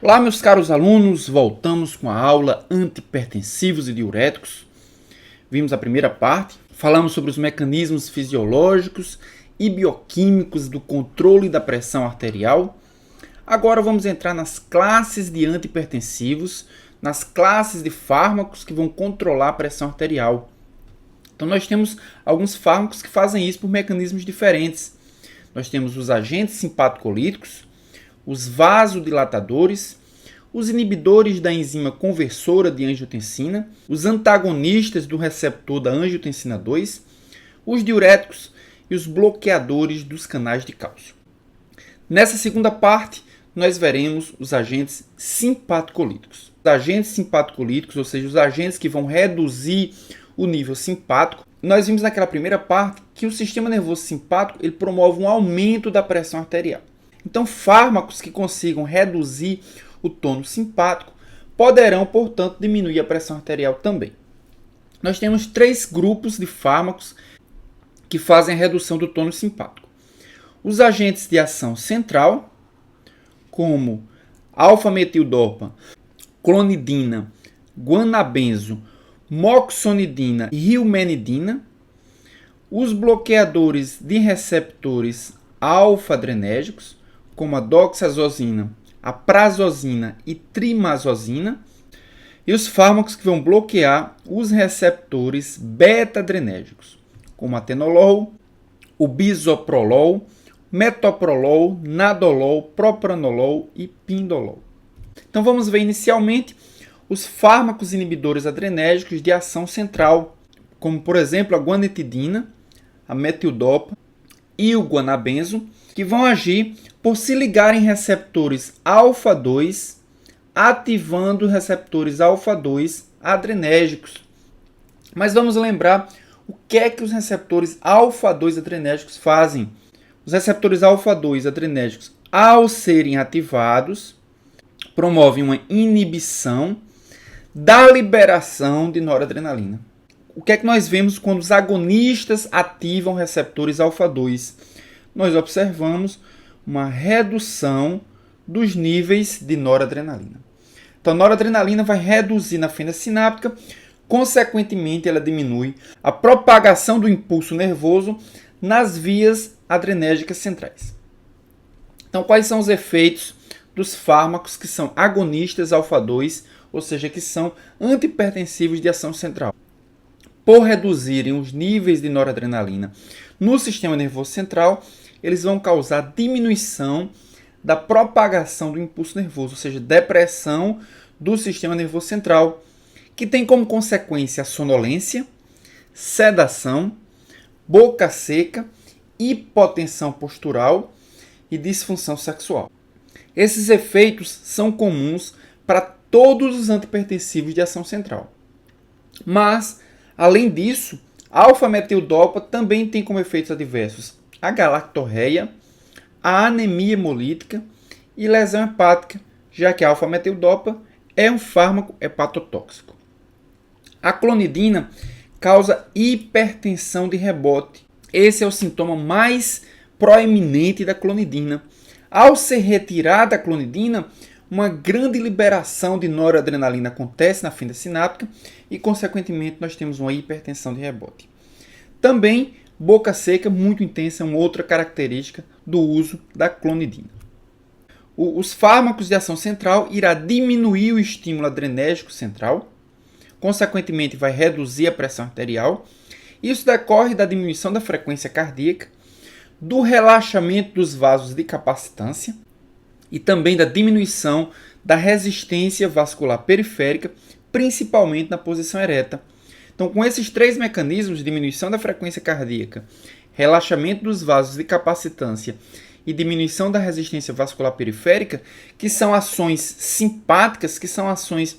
Olá, meus caros alunos, voltamos com a aula antihipertensivos e diuréticos. Vimos a primeira parte, falamos sobre os mecanismos fisiológicos e bioquímicos do controle da pressão arterial. Agora vamos entrar nas classes de antihipertensivos, nas classes de fármacos que vão controlar a pressão arterial. Então nós temos alguns fármacos que fazem isso por mecanismos diferentes. Nós temos os agentes simpaticolíticos, os vasodilatadores, os inibidores da enzima conversora de angiotensina, os antagonistas do receptor da angiotensina 2, os diuréticos e os bloqueadores dos canais de cálcio. Nessa segunda parte, nós veremos os agentes simpaticolíticos. Os agentes simpaticolíticos, ou seja, os agentes que vão reduzir o nível simpático. Nós vimos naquela primeira parte que o sistema nervoso simpático ele promove um aumento da pressão arterial. Então, fármacos que consigam reduzir o tônus simpático poderão, portanto, diminuir a pressão arterial também. Nós temos três grupos de fármacos que fazem a redução do tônus simpático. Os agentes de ação central, como alfa-metildopa, clonidina, guanabenzo, moxonidina e rilmenidina. Os bloqueadores de receptores alfa-adrenérgicos, como a doxazosina, a prazosina e trimazosina, e os fármacos que vão bloquear os receptores beta-adrenérgicos, como a atenolol, o bisoprolol, metoprolol, nadolol, propranolol e pindolol. Então vamos ver inicialmente os fármacos inibidores adrenérgicos de ação central, como por exemplo a guanetidina, a metildopa e o guanabenzo, que vão agir por se ligarem receptores alfa-2, ativando receptores alfa-2 adrenérgicos. Mas vamos lembrar o que é que os receptores alfa-2 adrenérgicos fazem. Os receptores alfa-2 adrenérgicos, ao serem ativados, promovem uma inibição da liberação de noradrenalina. O que é que nós vemos quando os agonistas ativam receptores alfa-2? Nós observamos uma redução dos níveis de noradrenalina. Então, a noradrenalina vai reduzir na fenda sináptica, consequentemente, ela diminui a propagação do impulso nervoso nas vias adrenérgicas centrais. Então, quais são os efeitos dos fármacos que são agonistas alfa-2, ou seja, que são antihipertensivos de ação central? Por reduzirem os níveis de noradrenalina no sistema nervoso central, eles vão causar diminuição da propagação do impulso nervoso, ou seja, depressão do sistema nervoso central, que tem como consequência a sonolência, sedação, boca seca, hipotensão postural e disfunção sexual. Esses efeitos são comuns para todos os antihipertensivos de ação central. Mas, além disso, a alfa-metildopa também tem como efeitos adversos a galactorreia, a anemia hemolítica e lesão hepática, já que a alfa-metildopa é um fármaco hepatotóxico. A clonidina causa hipertensão de rebote. Esse é o sintoma mais proeminente da clonidina. Ao ser retirada a clonidina, uma grande liberação de noradrenalina acontece na fenda sináptica e, consequentemente, nós temos uma hipertensão de rebote. Também, boca seca muito intensa é uma outra característica do uso da clonidina. Os fármacos de ação central irá diminuir o estímulo adrenérgico central, consequentemente vai reduzir a pressão arterial. Isso decorre da diminuição da frequência cardíaca, do relaxamento dos vasos de capacitância e também da diminuição da resistência vascular periférica, principalmente na posição ereta. Então, com esses três mecanismos, diminuição da frequência cardíaca, relaxamento dos vasos de capacitância e diminuição da resistência vascular periférica, que são ações simpáticas, que são ações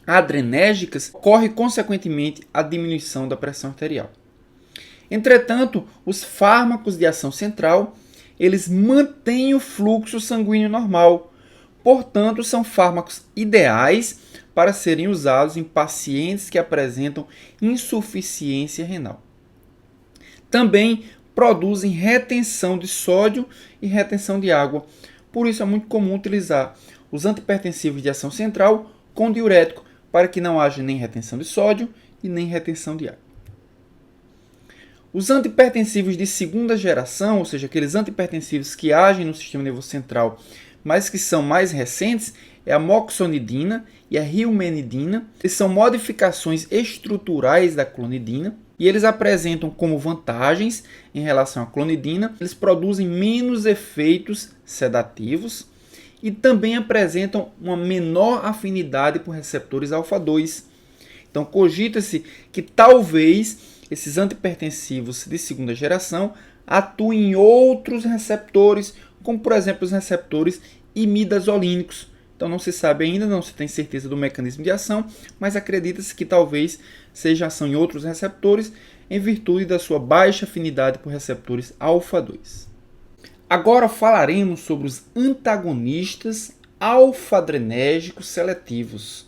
adrenérgicas, ocorre consequentemente a diminuição da pressão arterial. Entretanto, os fármacos de ação central, eles mantêm o fluxo sanguíneo normal. Portanto, são fármacos ideais para serem usados em pacientes que apresentam insuficiência renal. Também produzem retenção de sódio e retenção de água. Por isso é muito comum utilizar os antipertensivos de ação central com diurético, para que não haja nem retenção de sódio e nem retenção de água. Os antipertensivos de segunda geração, ou seja, aqueles antipertensivos que agem no sistema nervoso central, mas que são mais recentes, é a moxonidina e a hilmenidina. Eles são modificações estruturais da clonidina e eles apresentam como vantagens em relação à clonidina, eles produzem menos efeitos sedativos e também apresentam uma menor afinidade por receptores alfa-2. Então, cogita-se que talvez esses antipertensivos de segunda geração atuem em outros receptores, como por exemplo os receptores imidazolínicos. Então não se sabe ainda, não se tem certeza do mecanismo de ação, mas acredita-se que talvez seja ação em outros receptores em virtude da sua baixa afinidade por receptores alfa-2. Agora falaremos sobre os antagonistas alfa-adrenérgicos seletivos.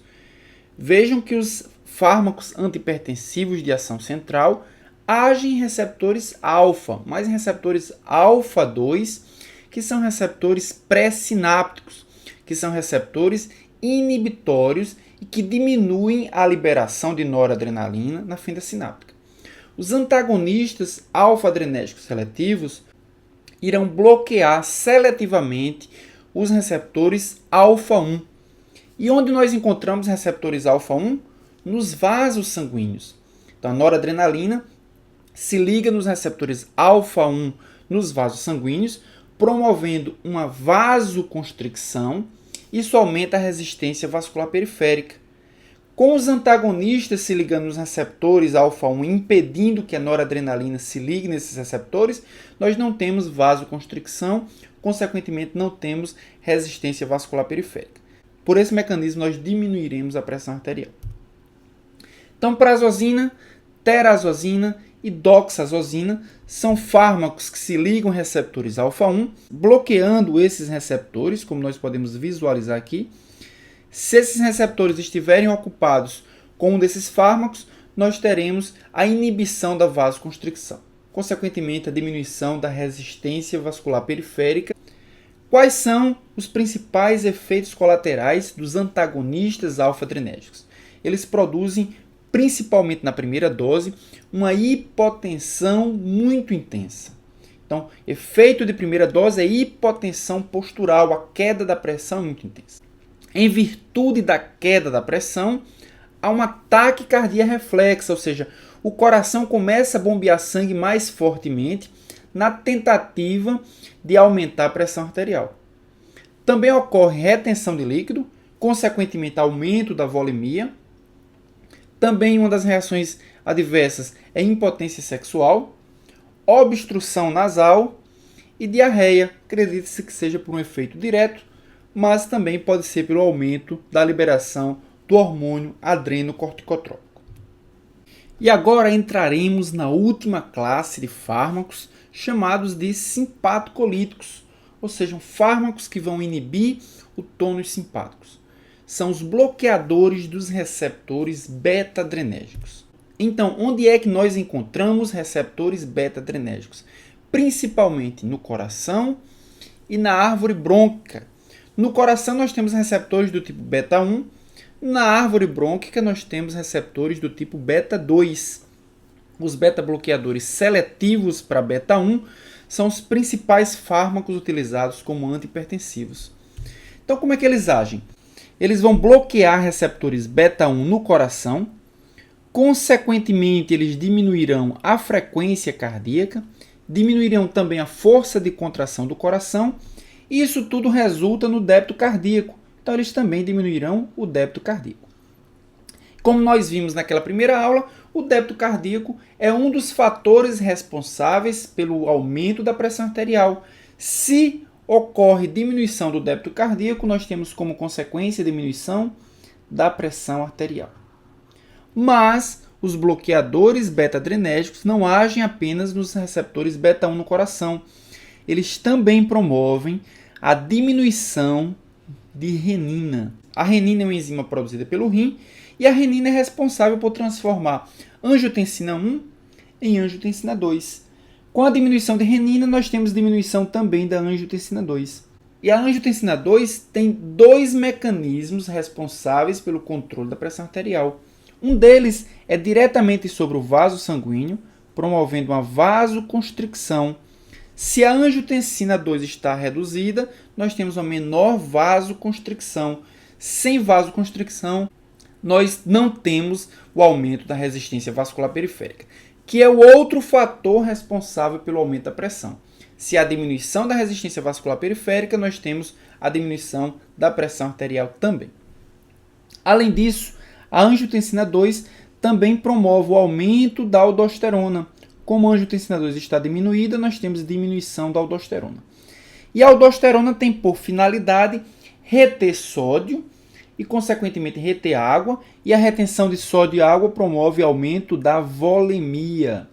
Vejam que os fármacos antipertensivos de ação central agem em receptores alfa, mas em receptores alfa-2, que são receptores pré-sinápticos, que são receptores inibitórios e que diminuem a liberação de noradrenalina na fenda sináptica. Os antagonistas alfa-adrenérgicos seletivos irão bloquear seletivamente os receptores alfa-1. E onde nós encontramos receptores alfa-1? Nos vasos sanguíneos. Então, a noradrenalina se liga nos receptores alfa-1 nos vasos sanguíneos, promovendo uma vasoconstricção. Isso aumenta a resistência vascular periférica. Com os antagonistas se ligando nos receptores alfa-1, impedindo que a noradrenalina se ligue nesses receptores, nós não temos vasoconstricção, consequentemente não temos resistência vascular periférica. Por esse mecanismo, nós diminuiremos a pressão arterial. Então, prazosina, terazosina e doxazosina são fármacos que se ligam a receptores alfa-1, bloqueando esses receptores, como nós podemos visualizar aqui. Se esses receptores estiverem ocupados com um desses fármacos, nós teremos a inibição da vasoconstricção, consequentemente a diminuição da resistência vascular periférica. Quais são os principais efeitos colaterais dos antagonistas alfa-adrenérgicos? Eles produzem, principalmente na primeira dose, uma hipotensão muito intensa. Então, efeito de primeira dose é hipotensão postural, a queda da pressão muito intensa. Em virtude da queda da pressão, há uma taquicardia reflexa, ou seja, o coração começa a bombear sangue mais fortemente na tentativa de aumentar a pressão arterial. Também ocorre retenção de líquido, consequentemente aumento da volemia. Também uma das reações adversas é impotência sexual, obstrução nasal e diarreia. Acredita-se que seja por um efeito direto, mas também pode ser pelo aumento da liberação do hormônio adrenocorticotrópico. E agora entraremos na última classe de fármacos chamados de simpaticolíticos, ou seja, fármacos que vão inibir o tônus simpáticos. São os bloqueadores dos receptores beta-adrenérgicos. Então, onde é que nós encontramos receptores beta-adrenérgicos? Principalmente no coração e na árvore brônquica. No coração nós temos receptores do tipo beta-1, na árvore brônquica nós temos receptores do tipo beta-2. Os beta-bloqueadores seletivos para beta-1 são os principais fármacos utilizados como antihipertensivos. Então, como é que eles agem? Eles vão bloquear receptores beta-1 no coração, consequentemente eles diminuirão a frequência cardíaca, diminuirão também a força de contração do coração, e isso tudo resulta no débito cardíaco. Então eles também diminuirão o débito cardíaco. Como nós vimos naquela primeira aula, o débito cardíaco é um dos fatores responsáveis pelo aumento da pressão arterial. Se ocorre diminuição do débito cardíaco, nós temos como consequência a diminuição da pressão arterial. Mas os bloqueadores beta-adrenérgicos não agem apenas nos receptores beta-1 no coração. Eles também promovem a diminuição de renina. A renina é uma enzima produzida pelo rim e a renina é responsável por transformar angiotensina 1 em angiotensina 2. Com a diminuição de renina, nós temos diminuição também da angiotensina 2. E a angiotensina 2 tem dois mecanismos responsáveis pelo controle da pressão arterial. Um deles é diretamente sobre o vaso sanguíneo, promovendo uma vasoconstricção. Se a angiotensina 2 está reduzida, nós temos uma menor vasoconstricção. Sem vasoconstricção, nós não temos o aumento da resistência vascular periférica, que é o outro fator responsável pelo aumento da pressão. Se há diminuição da resistência vascular periférica, nós temos a diminuição da pressão arterial também. Além disso, a angiotensina 2 também promove o aumento da aldosterona. Como a angiotensina 2 está diminuída, nós temos diminuição da aldosterona. E a aldosterona tem por finalidade reter sódio e, consequentemente, reter água, e a retenção de sódio e água promove aumento da volemia.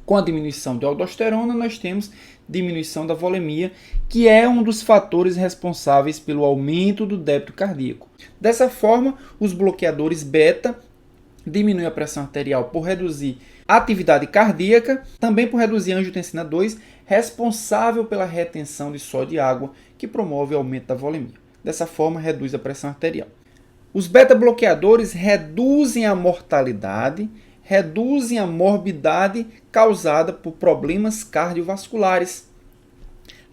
Com a diminuição de aldosterona, nós temos diminuição da volemia, que é um dos fatores responsáveis pelo aumento do débito cardíaco. Dessa forma, os bloqueadores beta diminuem a pressão arterial por reduzir a atividade cardíaca, também por reduzir a angiotensina 2, responsável pela retenção de sódio e água, que promove o aumento da volemia. Dessa forma, reduz a pressão arterial. Os beta-bloqueadores reduzem a mortalidade, reduzem a morbidade causada por problemas cardiovasculares.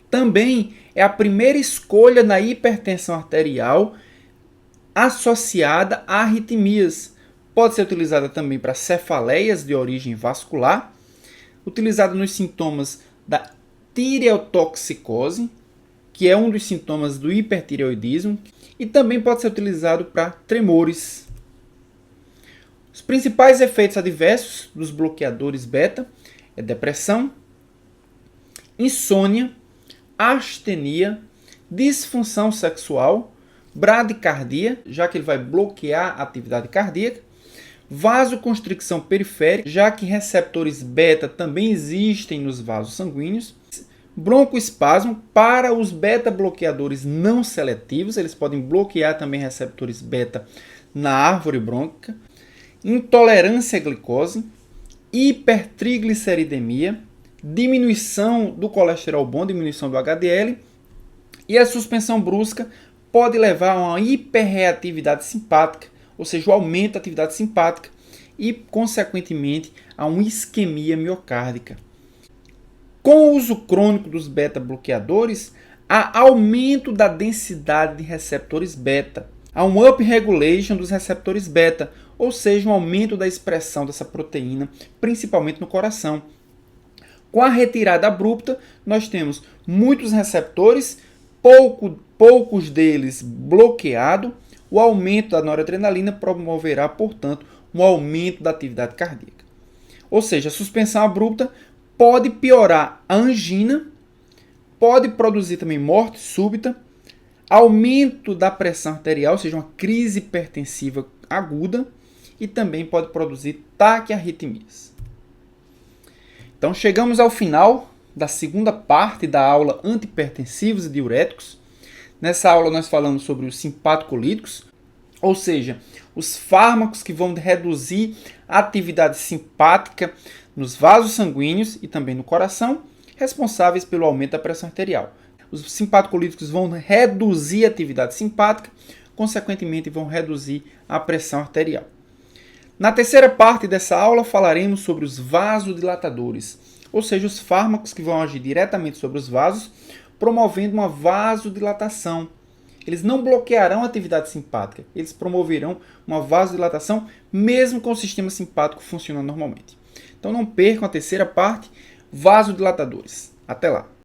Também é a primeira escolha na hipertensão arterial associada a arritmias. Pode ser utilizada também para cefaleias de origem vascular, utilizada nos sintomas da tireotoxicose, que é um dos sintomas do hipertireoidismo, e também pode ser utilizado para tremores. Os principais efeitos adversos dos bloqueadores beta é depressão, insônia, astenia, disfunção sexual, bradicardia, já que ele vai bloquear a atividade cardíaca, vasoconstricção periférica, já que receptores beta também existem nos vasos sanguíneos, broncoespasmo. Para os beta-bloqueadores não seletivos, eles podem bloquear também receptores beta na árvore brônquica, intolerância à glicose, hipertrigliceridemia, diminuição do colesterol bom, diminuição do HDL, e a suspensão brusca pode levar a uma hiperreatividade simpática, ou seja, o aumento da atividade simpática e, consequentemente, a uma isquemia miocárdica. Com o uso crônico dos beta-bloqueadores, há aumento da densidade de receptores beta. Há um upregulation dos receptores beta, ou seja, um aumento da expressão dessa proteína, principalmente no coração. Com a retirada abrupta, nós temos muitos receptores, poucos deles bloqueados. O aumento da noradrenalina promoverá, portanto, um aumento da atividade cardíaca. Ou seja, a suspensão abrupta pode piorar a angina, pode produzir também morte súbita, aumento da pressão arterial, ou seja, uma crise hipertensiva aguda, e também pode produzir taquiarritmias. Então, chegamos ao final da segunda parte da aula antihipertensivos e diuréticos. Nessa aula nós falamos sobre os simpaticolíticos, ou seja, os fármacos que vão reduzir a atividade simpática nos vasos sanguíneos e também no coração, responsáveis pelo aumento da pressão arterial. Os simpaticolíticos vão reduzir a atividade simpática, consequentemente vão reduzir a pressão arterial. Na terceira parte dessa aula falaremos sobre os vasodilatadores, ou seja, os fármacos que vão agir diretamente sobre os vasos, promovendo uma vasodilatação. Eles não bloquearão a atividade simpática, eles promoverão uma vasodilatação mesmo com o sistema simpático funcionando normalmente. Então não percam a terceira parte, vasodilatadores. Até lá!